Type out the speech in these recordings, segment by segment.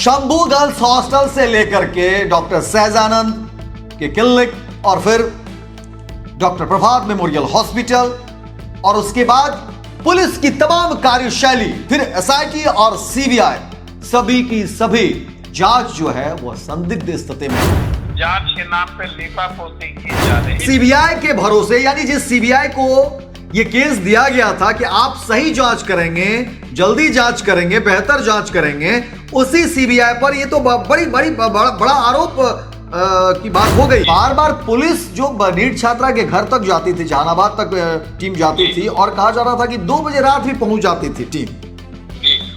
Shambhu girls hostel से लेकर के डॉक्टर सहजानंद के क्लिनिक और फिर डॉक्टर प्रभात मेमोरियल हॉस्पिटल और उसके बाद पुलिस की तमाम कार्यशैली, फिर एसआईटी और सीबीआई, सभी की सभी जांच जो है वो संदिग्ध स्थिति में है। जांच के नाम पे लीपापोती की जा रही है। सीबीआई के भरोसे, यानी जिस सीबीआई को ये केस दिया गया था कि आप सही जांच करेंगे, जल्दी जांच करेंगे, बेहतर जांच करेंगे, उसी सीबीआई पर ये तो बड़ा आरोप की बात हो गई। बार बार पुलिस जो नीट छात्रा के घर तक जाती थी, जहानाबाद तक टीम जाती थी और कहा जा रहा था कि 2 बजे रात भी पहुंच जाती थी टीम।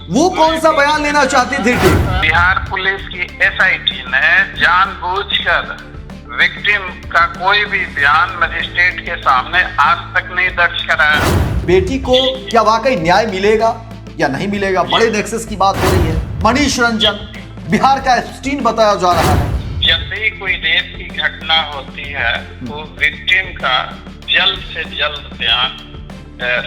वो कौन सा बयान लेना चाहती थी टीम? बिहार पुलिस की एसआईटी ने जानबूझकर विक्टिम का कोई भी बयान मजिस्ट्रेट के सामने आज तक नहीं दर्ज कराया। बेटी को क्या वाकई न्याय मिलेगा या नहीं मिलेगा? बड़े नेक्सस की बात हो रही है। मनीष रंजन बिहार का एस्टीन बताया जा रहा है। जब भी कोई रेप की घटना होती है तो विक्टिम का जल्द से जल्द बयान,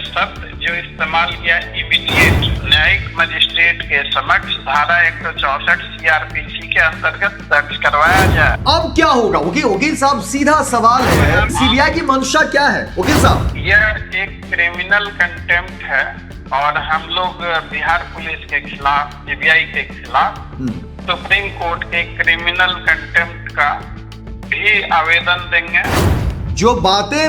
शब्द जो इस्तेमाल किया इमीडिएट, न्यायिक मजिस्ट्रेट के समक्ष धारा 164 सीआरपीसी के अंतर्गत दर्ज करवाया जाए। अब क्या होगा? वकील साहब, सीधा सवाल है, सीबीआई की मंशा क्या है वकील साहब? यह एक क्रिमिनल कंटेम्प्ट है और हम लोग बिहार पुलिस के खिलाफ, सीबीआई के खिलाफ सुप्रीम कोर्ट के क्रिमिनल कंटेम्प्ट का भी आवेदन देंगे। जो बातें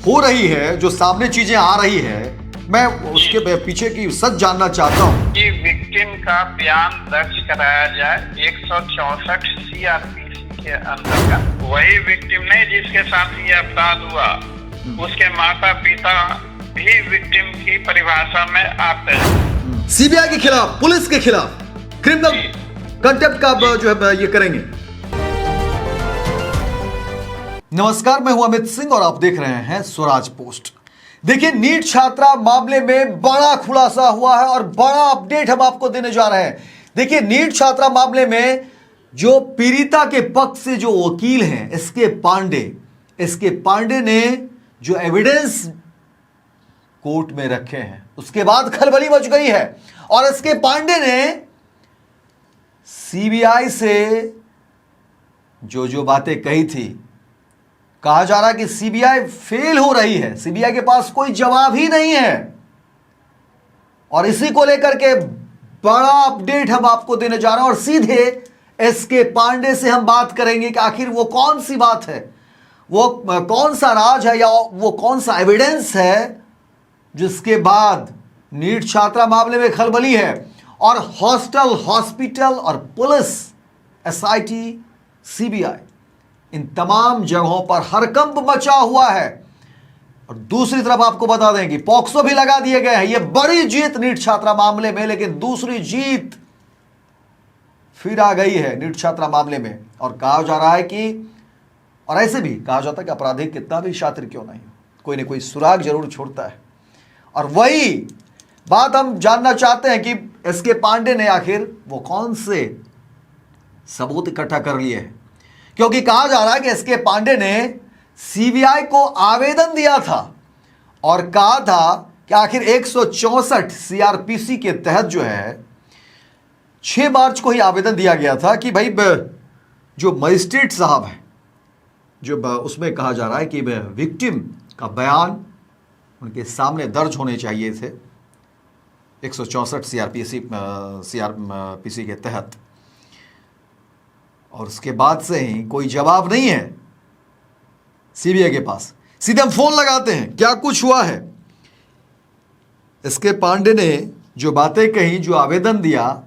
हो रही है, जो सामने चीजें आ रही है, मैं उसके पीछे की सच जानना चाहता हूँ कि विक्टिम का बयान दर्ज कराया जाए 164 सीआरपीसी के अंतर्गत। वही विक्टिम नहीं जिसके साथ ये अपराध हुआ, उसके माता पिता भी विक्टिम की परिभाषा में आते हैं। सीबीआई के खिलाफ, पुलिस के खिलाफ क्रिमिनल कंटेम्प्ट का जो है ये करेंगे। नमस्कार, मैं हूं अमित सिंह और आप देख रहे हैं स्वराज पोस्ट। देखिए, नीट छात्रा मामले में बड़ा खुलासा हुआ है और बड़ा अपडेट हम आपको देने जा रहे हैं। देखिए, नीट छात्रा मामले में जो पीड़िता के पक्ष से जो वकील हैं एसके पांडे ने जो एविडेंस कोर्ट में रखे हैं, उसके बाद खलबली मच गई है और एसके पांडे ने सीबीआई से जो बातें कही थी, कहा जा रहा है कि सीबीआई फेल हो रही है, सीबीआई के पास कोई जवाब ही नहीं है। और इसी को लेकर के बड़ा अपडेट हम आपको देने जा रहे हैं और सीधे एसके पांडे से हम बात करेंगे कि आखिर वो कौन सी बात है, वो कौन सा राज है या वो कौन सा एविडेंस है जिसके बाद नीट छात्रा मामले में खलबली है और हॉस्टल, हॉस्पिटल और पुलिस, एसआईटी, सीबीआई, इन तमाम जगहों पर हरकंप मचा हुआ है। और दूसरी तरफ आपको बता दें कि पॉक्सो भी लगा दिए गए हैं। यह बड़ी जीत नीट छात्रा मामले में, लेकिन दूसरी जीत फिर आ गई है नीट छात्रा मामले में। और कहा जा रहा है कि, और ऐसे भी कहा जाता है कि अपराधी कितना भी शातिर क्यों नहीं, कोई ना कोई सुराग जरूर छोड़ता है। और वही बात हम जानना चाहते हैं कि एसके पांडे ने आखिर वो कौन से सबूत इकट्ठा कर लिए हैं, क्योंकि कहा जा रहा है कि एसके पांडे ने सीबीआई को आवेदन दिया था और कहा था कि आखिर 164 सीआरपीसी के तहत जो है 6 मार्च को ही आवेदन दिया गया था कि भाई जो मजिस्ट्रेट साहब है, जो उसमें कहा जा रहा है कि विक्टिम का बयान उनके सामने दर्ज होने चाहिए थे 164 सीआरपीसी के तहत। और उसके बाद से ही कोई जवाब नहीं है सीबीआई के पास। सीधे हम फोन लगाते हैं, क्या कुछ हुआ है। एसके पांडे ने जो बातें कही, जो आवेदन दिया,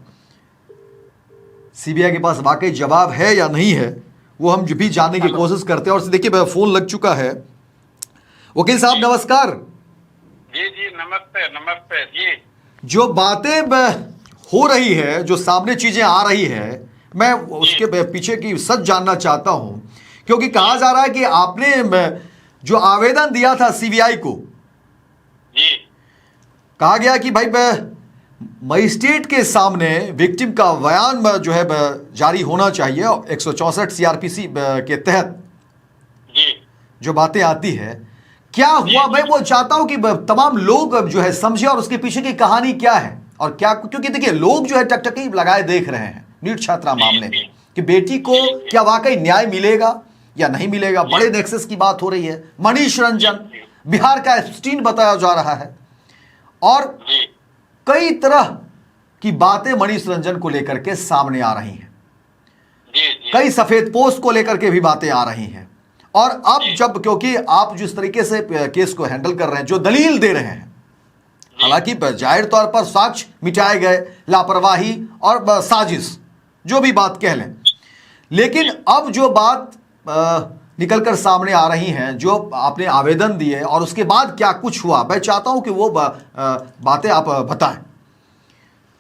सीबीआई के पास वाकई जवाब है या नहीं है, वो हम भी जानने की कोशिश करते हैं। और देखिए, फोन लग चुका है। वकील साहब नमस्कार। जी नमस्ते जी। जो बातें हो रही है, जो सामने चीजें आ रही है, मैं उसके पीछे की सच जानना चाहता हूं, क्योंकि कहा जा रहा है कि आपने जो आवेदन दिया था सीबीआई को, जी, कहा गया कि भाई मजिस्ट्रेट के सामने विक्टिम का बयान जो है जारी होना चाहिए 164 सीआरपीसी के तहत जी। जो बातें आती है, क्या हुआ? मैं वो चाहता हूं कि तमाम लोग जो है समझे और उसके पीछे की कहानी क्या है और क्या, क्योंकि देखिए लोग जो है टकटकी लगाए देख रहे हैं नीट छात्रा मामले में कि बेटी को क्या वाकई न्याय मिलेगा या नहीं मिलेगा। बड़े नेक्सस की बात हो रही है। मनीष रंजन बिहार का एप्स्टीन बताया जा रहा है और कई तरह की बातें मनीष रंजन को लेकर के सामने आ रही हैं। कई सफेद पोस्ट को लेकर के भी बातें आ रही हैं। और अब जब, क्योंकि आप जिस तरीके से केस को हैंडल कर रहे हैं, जो दलील दे रहे हैं, हालांकि जाहिर तौर पर साक्ष्य मिटाए गए, लापरवाही और साजिश, जो भी बात कह लें, लेकिन अब जो बात निकलकर सामने आ रही हैं, जो आपने आवेदन दिए और उसके बाद क्या कुछ हुआ, मैं चाहता हूं कि वो बातें आप बताएं।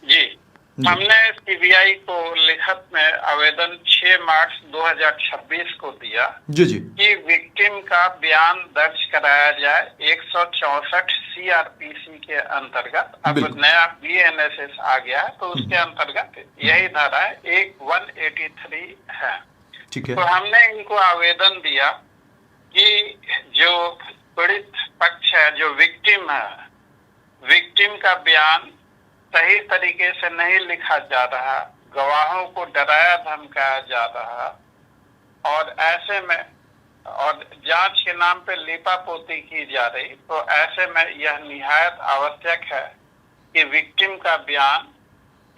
जी, हमने सीबीआई को लिखित में आवेदन 6 मार्च 2026 को दिया जी कि विक्टिम का बयान दर्ज कराया जाए 164 सीआरपीसी के अंतर्गत। अब नया बीएनएसएस आ गया है तो उसके अंतर्गत यही धारा 183 है। ठीक है। तो हमने इनको आवेदन दिया कि जो पीड़ित पक्ष है, जो विक्टिम है, विक्टिम का बयान सही तरीके से नहीं लिखा जा रहा, गवाहों को डराया धमकाया जा रहा और ऐसे में और जांच के नाम पे लीपापोती की जा रही, तो ऐसे में यह निहायत आवश्यक है कि विक्टिम का बयान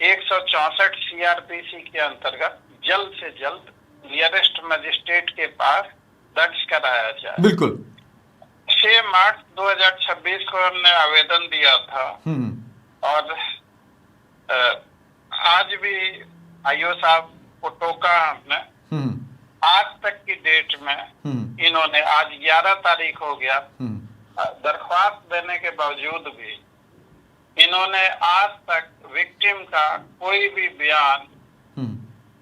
164 सीआरपीसी के अंतर्गत जल्द से जल्द नियरेस्ट मजिस्ट्रेट के पास दर्ज कराया जाए। बिल्कुल। 6 मार्च 2026 को हमने आवेदन दिया था और आज भी आईओ साहब को टोका हमने। आज तक की डेट में इन्होंने, आज 11 तारीख हो गया, दरख्वास्त देने के बावजूद भी इन्होंने आज तक विक्टिम का कोई भी बयान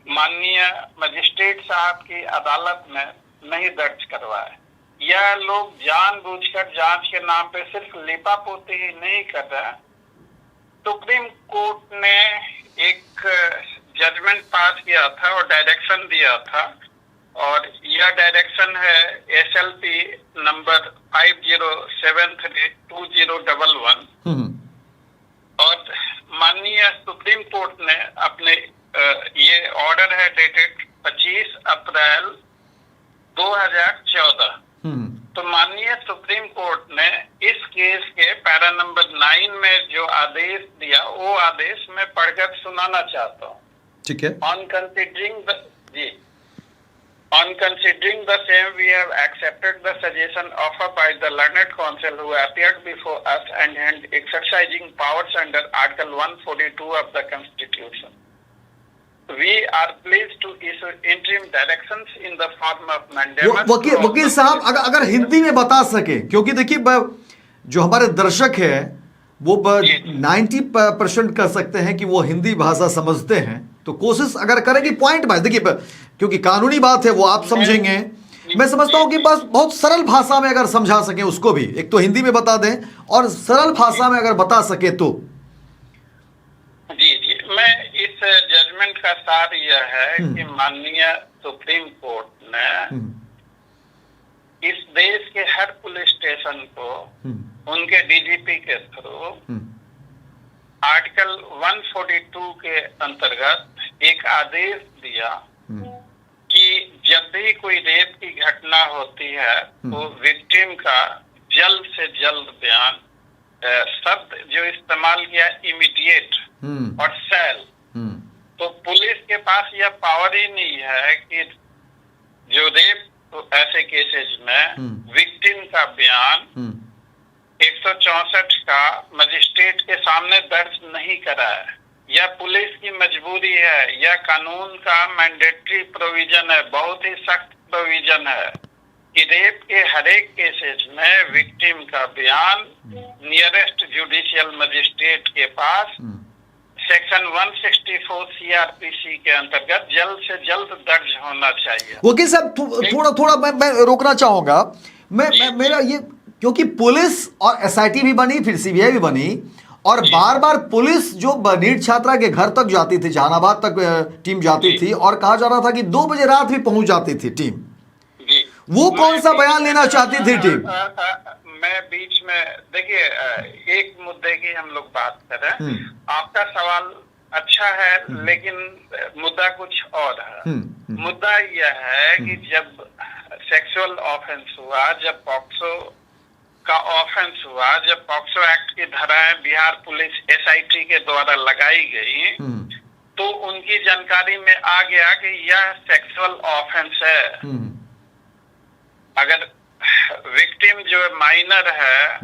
माननीय मजिस्ट्रेट साहब की अदालत में नहीं दर्ज करवाए। यह लोग जानबूझकर जांच के नाम पे सिर्फ लीपापोती ही नहीं कर रहे। सुप्रीम कोर्ट ने एक जजमेंट पास किया था और डायरेक्शन दिया था और यह डायरेक्शन है SLP नंबर 50732011 और माननीय सुप्रीम कोर्ट ने अपने ये ऑर्डर है डेटेड 25 अप्रैल 2014। तो माननीय सुप्रीम कोर्ट ने इस केस के पैरा नंबर 9 में जो आदेश दिया, वो आदेश मैं पढ़कर सुनाना चाहता हूँ। ठीक है। On considering the same, we have accepted the suggestion offered by the learned counsel who appeared before us and exercising powers under Article 142 of the Constitution. We are pleased to issue interim directions in the form of mandamus. वकील साहब अगर हिंदी में बता सके, क्योंकि देखिए जो हमारे दर्शक है वो 90% कर सकते हैं कि वो हिंदी भाषा समझते हैं, तो कोशिश अगर करें कि पॉइंट वाइज, देखिए क्योंकि कानूनी बात है वो आप समझेंगे, मैं समझता हूं कि बस बहुत सरल भाषा में अगर समझा सकें उसको भी, एक तो हिंदी में बता दें और सरल भाषा में अगर बता सके तो। जी, मैं इस जजमेंट का सार यह है कि माननीय सुप्रीम कोर्ट ने इस देश के हर पुलिस स्टेशन को उनके डीजीपी के थ्रू आर्टिकल 142 के अंतर्गत एक आदेश दिया कि जब भी कोई रेप की घटना होती है तो विक्टिम का जल्द से जल्द बयान, शब्द जो इस्तेमाल किया इमीडिएट और सेल, तो पुलिस के पास यह पावर ही नहीं है कि जो रेप तो ऐसे केसेस में विक्टिम का बयान 164 का मजिस्ट्रेट के सामने दर्ज नहीं करा है। यह पुलिस की मजबूरी है, यह कानून का मैंडेटरी प्रोविजन है, बहुत ही सख्त प्रोविजन है कि रेप के हर एक केसेस में विक्टिम का बयान नियरेस्ट जुडिशियल मजिस्ट्रेट के पास सेक्शन 164 सीआरपीसी के अंतर्गत जल्द से जल्द दर्ज होना चाहिए। वकील साहब थोड़ा मैं रोकना चाहूंगा, मेरा ये, क्योंकि पुलिस और एसआईटी भी बनी, फिर सीबीआई भी बनी और बार बार पुलिस जो नीट छात्रा के घर तक जाती थी, जहानाबाद तक टीम जाती थी और कहा जा रहा था कि 2 बजे रात भी पहुंच जाती थी टीम, वो कौन सा बयान लेना चाहती थी टीम? मैं बीच में, देखिए एक मुद्दे की हम लोग बात कर रहे हैं। आपका सवाल अच्छा है, लेकिन मुद्दा कुछ और है। मुद्दा यह है कि जब सेक्सुअल ऑफेंस हुआ, जब पॉक्सो का ऑफेंस हुआ, जब पॉक्सो एक्ट की धाराएं बिहार पुलिस एसआईटी के द्वारा लगाई गई, तो उनकी जानकारी में आ गया कि यह सेक्सुअल ऑफेंस है। अगर विक्टिम जो माइनर है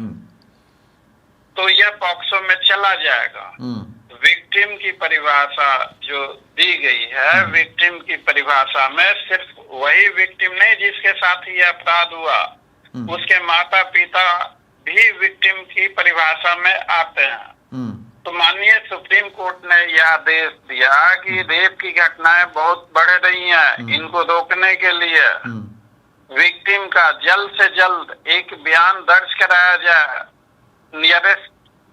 तो यह पॉक्सो में चला जाएगा। विक्टिम की परिभाषा जो दी गई है, विक्टिम की परिभाषा में सिर्फ वही विक्टिम नहीं जिसके साथ ये अपराध हुआ, उसके माता पिता भी विक्टिम की परिभाषा में आते हैं। तो माननीय सुप्रीम कोर्ट ने यह आदेश दिया कि रेप की घटनाएं बहुत बढ़ रही हैं, इनको रोकने के लिए विक्टिम का जल्द से जल्द एक बयान दर्ज कराया जाए नियरेस्ट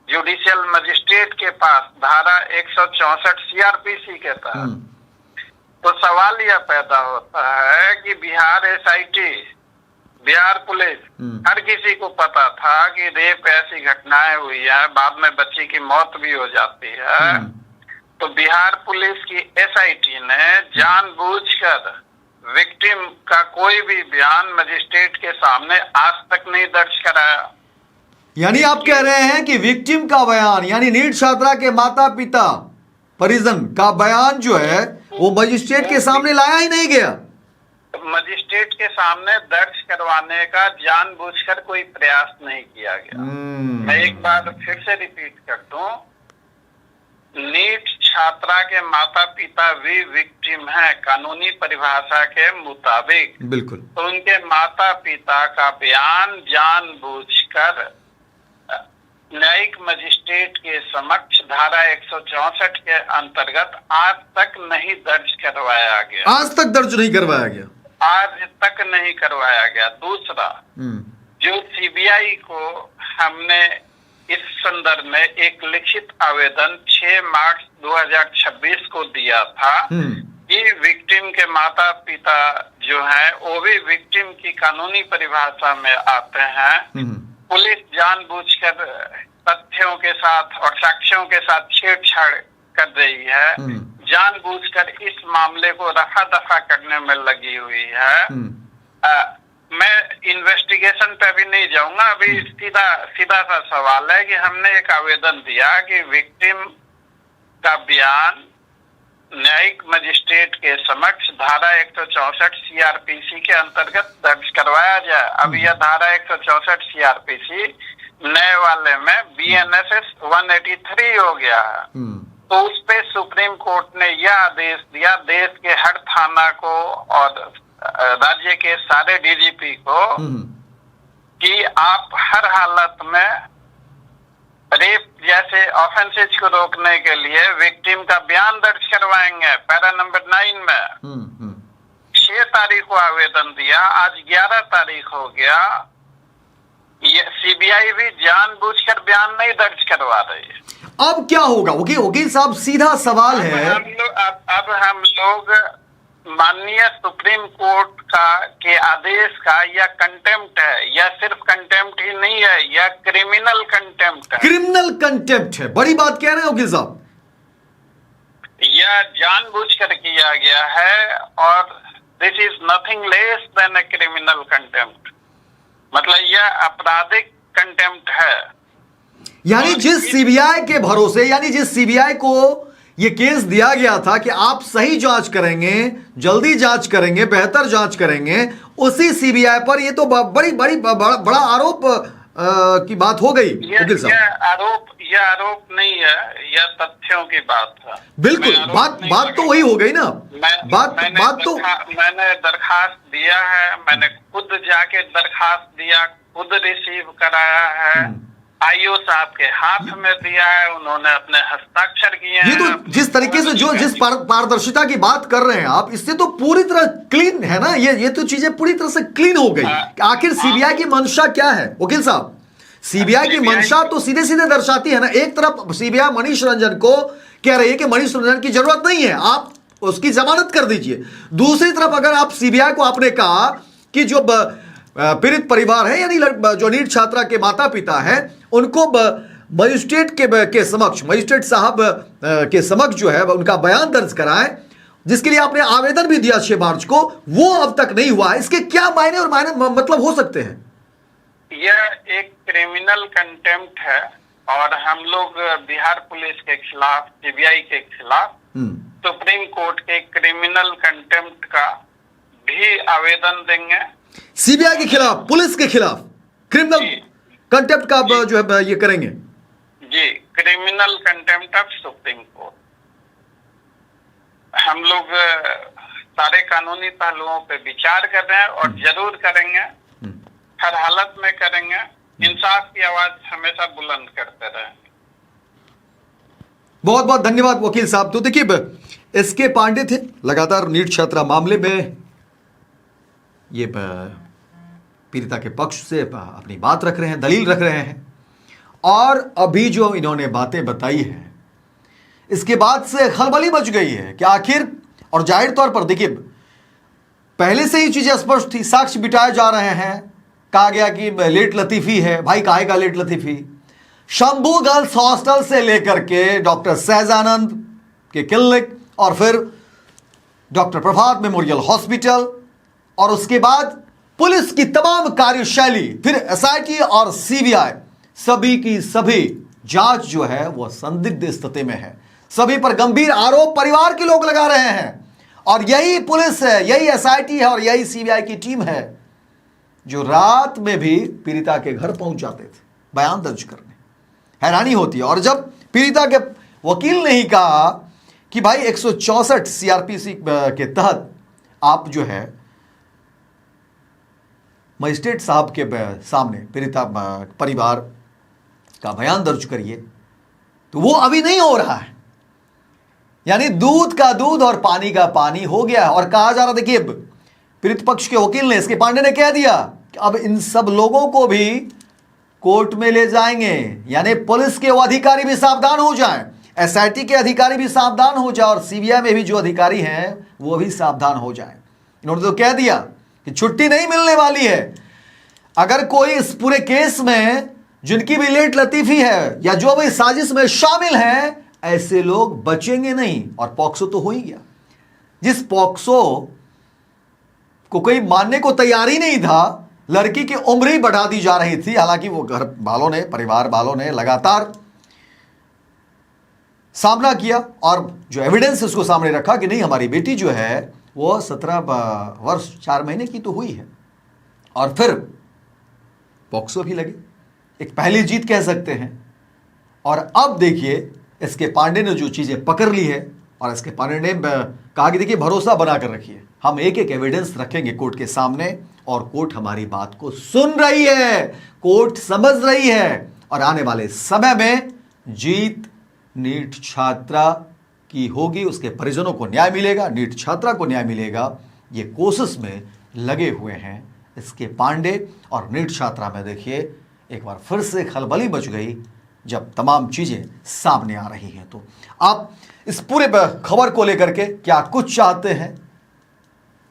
जुडिशियल मजिस्ट्रेट के पास, धारा 164 सीआरपीसी के तहत। तो सवाल यह पैदा होता है कि बिहार एसआईटी, बिहार पुलिस, हर किसी को पता था कि रेप ऐसी घटनाएं हुई है, बाद में बच्ची की मौत भी हो जाती है। तो बिहार पुलिस की एसआईटी ने जानबूझकर विक्टिम का कोई भी बयान मजिस्ट्रेट के सामने आज तक नहीं दर्ज कराया। यानी आप कह रहे हैं कि विक्टिम का बयान, यानी नीट छात्रा के माता पिता परिजन का बयान जो है वो मजिस्ट्रेट के सामने लाया ही नहीं गया। मजिस्ट्रेट के सामने दर्ज करवाने का जानबूझकर कोई प्रयास नहीं किया गया। मैं एक बार फिर से रिपीट कर दूं, नीट छात्रा के माता पिता भी विक्टिम हैं कानूनी परिभाषा के मुताबिक। बिल्कुल। तो उनके माता पिता का बयान जानबूझकर न्यायिक मजिस्ट्रेट के समक्ष धारा 164 के अंतर्गत आज तक नहीं दर्ज करवाया गया। आज तक दर्ज नहीं करवाया गया। आज तक नहीं करवाया गया। दूसरा, जो सीबीआई को हमने इस संदर्भ में एक लिखित आवेदन 6 मार्च 2026 को दिया था कि विक्टिम के माता पिता जो हैं वो भी विक्टिम की कानूनी परिभाषा में आते हैं। पुलिस जानबूझकर तथ्यों के साथ और साक्ष्यों के साथ छेड़छाड़ कर रही है, जानबूझकर इस मामले को रफा दफा करने में लगी हुई है। मैं इन्वेस्टिगेशन पे भी नहीं जाऊंगा, अभी सीधा सा सवाल है कि हमने एक आवेदन दिया कि विक्टिम का बयान न्यायिक मजिस्ट्रेट के समक्ष धारा 164 सीआरपीसी के अंतर्गत दर्ज करवाया जाए। अब यह धारा 164 सीआरपीसी नए वाले में बीएनएसएस 183 हो गया है। तो उस पे सुप्रीम कोर्ट ने यह आदेश दिया देश के हर थाना को और राज्य के सारे डीजीपी को कि आप हर हालत में रेप जैसे ऑफेंसेज को रोकने के लिए विक्टिम का बयान दर्ज करवाएंगे। पैरा नंबर 9 में 6 तारीख को आवेदन दिया, आज 11 तारीख हो गया। ये सीबीआई भी जानबूझकर बयान नहीं दर्ज करवा रही है। अब क्या होगा? वकील साहब, सीधा सवाल है। अब हम लोग माननीय सुप्रीम कोर्ट के आदेश का यह कंटेम्प्ट है, यह सिर्फ कंटेम्प्ट ही नहीं है, यह क्रिमिनल कंटेम्प्ट है। क्रिमिनल कंटेम्प्ट है, बड़ी बात कह रहे हैं वकील साहब। यह जानबूझकर किया गया है और this is nothing less than a criminal contempt, मतलब यह आपराधिक कंटेम्प्ट है। यानी जिस सीबीआई के भरोसे, यानी जिस सीबीआई को ये केस दिया गया था कि आप सही जांच करेंगे, जल्दी जांच करेंगे, बेहतर जांच करेंगे, उसी सीबीआई पर ये तो बड़ा आरोप की बात हो गई वकील साहब। यह आरोप नहीं है, यह तथ्यों की बात है। बिल्कुल, बात तो वही हो गई ना। मैंने दरखास्त दिया है, मैंने खुद जाके दरखास्त दिया, खुद रिसीव कराया है, आईओ साहब के हाथ में दिया है, उन्होंने अपने हस्ताक्षर किए हैं। ये तो जिस तरीके से जिस पारदर्शिता की बात कर रहे हैं आप, इससे तो पूरी तरह क्लीन है ना, ये तो चीजें पूरी तरह से क्लीन हो गई। आखिर सीबीआई की मंशा क्या है वकील साहब? सीबीआई की मंशा तो सीधे सीधे दर्शाती है ना। एक तरफ सीबीआई मनीष रंजन को कह रही है कि मनीष रंजन की जरूरत नहीं है, आप उसकी जमानत कर दीजिए। दूसरी तरफ अगर आप सीबीआई को आपने कहा कि जो पीड़ित परिवार है, यानी जो नीट छात्रा के माता पिता है, उनको मजिस्ट्रेट के समक्ष, मजिस्ट्रेट साहब के समक्ष जो है उनका बयान दर्ज कराएं, जिसके लिए आपने आवेदन भी दिया 6 मार्च को, वो अब तक नहीं हुआ। इसके क्या मायने और मतलब हो सकते हैं? यह एक क्रिमिनल कंटेम्प्ट है और हम लोग बिहार पुलिस के खिलाफ, सीबीआई के खिलाफ सुप्रीम कोर्ट के क्रिमिनल कंटेम्प्ट का भी आवेदन देंगे। सीबीआई के खिलाफ, पुलिस के खिलाफ क्रिमिनल कंटेम्प्ट का जो है ये करेंगे? जी, criminal contempt of supreme court. हम लोग सारे कानूनी पहलुओं पे विचार कर रहे हैं और जरूर करेंगे, हर हालत में करेंगे। इंसाफ की आवाज हमेशा बुलंद करते रहेंगे। बहुत बहुत धन्यवाद वकील साहब। तो देखिए, एसके पांडे थे, लगातार नीट छात्रा मामले में ये पीड़िता के पक्ष से अपनी बात रख रहे हैं, दलील रख रहे हैं। और अभी जो इन्होंने बातें बताई हैं, इसके बाद से खलबली मच गई है कि आखिर, और जाहिर तौर पर देखिए पहले से ही चीजें स्पष्ट थी, साक्ष्य बिठाए जा रहे हैं। कहा गया कि लेट लतीफी है, भाई काहे का लेट लतीफी? शंभू गर्ल्स हॉस्टल से लेकर के डॉक्टर सहजानंद के क्लिनिक और फिर डॉक्टर प्रभात मेमोरियल हॉस्पिटल और उसके बाद पुलिस की तमाम कार्यशैली, फिर एसआईटी और सीबीआई, सभी की सभी जांच जो है वो संदिग्ध स्थिति में है। सभी पर गंभीर आरोप परिवार के लोग लगा रहे हैं। और यही पुलिस है, यही एसआईटी है और यही सीबीआई की टीम है जो रात में भी पीड़िता के घर पहुंच जाते थे बयान दर्ज करने। हैरानी होती है। और जब पीड़िता के वकील ने ही कहा कि भाई 164 सीआरपीसी के तहत आप जो है मजिस्ट्रेट साहब के सामने पीड़िता परिवार का बयान दर्ज करिए, तो वो अभी नहीं हो रहा है। यानी दूध का दूध और पानी का पानी हो गया। और कहा जा रहा, देखिए पीड़ित पक्ष के वकील ने, एसके पांडे ने कह दिया कि अब इन सब लोगों को भी कोर्ट में ले जाएंगे। यानी पुलिस के वो अधिकारी भी सावधान हो जाएं, एसआईटी के अधिकारी भी सावधान हो जाए और सीबीआई में भी जो अधिकारी हैं वो भी सावधान हो जाएं। इन्होंने तो कह दिया कि छुट्टी नहीं मिलने वाली है। अगर कोई इस पूरे केस में जिनकी भी लेट लतीफी है या जो भी साजिश में शामिल हैं, ऐसे लोग बचेंगे नहीं। और पॉक्सो तो हो ही गया। जिस पॉक्सो को कोई मानने को तैयार ही नहीं था, लड़की की उम्र ही बढ़ा दी जा रही थी। हालांकि वो घर वालों ने, परिवार वालों ने लगातार सामना किया और जो एविडेंस उसको सामने रखा कि नहीं, हमारी बेटी जो है वो 17 वर्ष 4 महीने की तो हुई है। और फिर पॉक्सो भी लगे, एक पहली जीत कह सकते हैं। और अब देखिए एसके पांडे ने जो चीजें पकड़ ली है और एसके पांडे ने कहा कि देखिए भरोसा बनाकर रखिए, हम एक एक एविडेंस रखेंगे कोर्ट के सामने और कोर्ट हमारी बात को सुन रही है, कोर्ट समझ रही है। और आने वाले समय में जीत नीट छात्रा की होगी, उसके परिजनों को न्याय मिलेगा, नीट छात्रा को न्याय मिलेगा। ये कोशिश में लगे हुए हैं इसके पांडे। और नीट छात्रा में देखिए एक बार फिर से खलबली मच गई जब तमाम चीजें सामने आ रही हैं। तो आप इस पूरे खबर को लेकर के क्या कुछ चाहते हैं,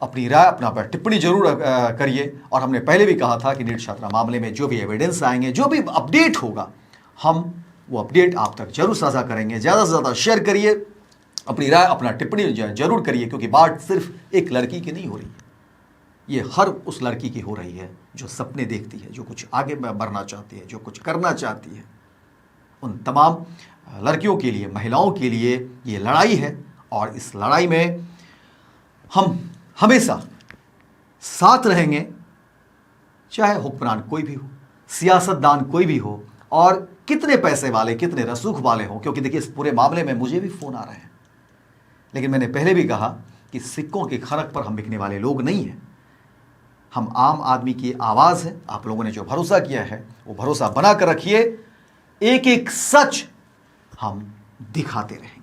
अपनी राय, अपना टिप्पणी जरूर करिए। और हमने पहले भी कहा था कि नीट छात्रा मामले में जो भी एविडेंस आएंगे, जो भी अपडेट होगा, हम वो अपडेट आप तक जरूर साझा करेंगे। ज़्यादा से ज़्यादा शेयर करिए, अपनी राय, अपना टिप्पणी जरूर करिए, क्योंकि बात सिर्फ एक लड़की की नहीं हो रही है, ये हर उस लड़की की हो रही है जो सपने देखती है, जो कुछ आगे बढ़ना चाहती है, जो कुछ करना चाहती है। उन तमाम लड़कियों के लिए, महिलाओं के लिए ये लड़ाई है। और इस लड़ाई में हम हमेशा साथ रहेंगे, चाहे हुक्मरान कोई भी हो, सियासतदान कोई भी हो और कितने पैसे वाले, कितने रसूख वाले हों। क्योंकि देखिए इस पूरे मामले में मुझे भी फ़ोन आ रहे हैं, लेकिन मैंने पहले भी कहा कि सिक्कों के खनक पर हम बिकने वाले लोग नहीं हैं। हम आम आदमी की आवाज़ है। आप लोगों ने जो भरोसा किया है वो भरोसा बना कर रखिए। एक एक सच हम दिखाते रहेंगे।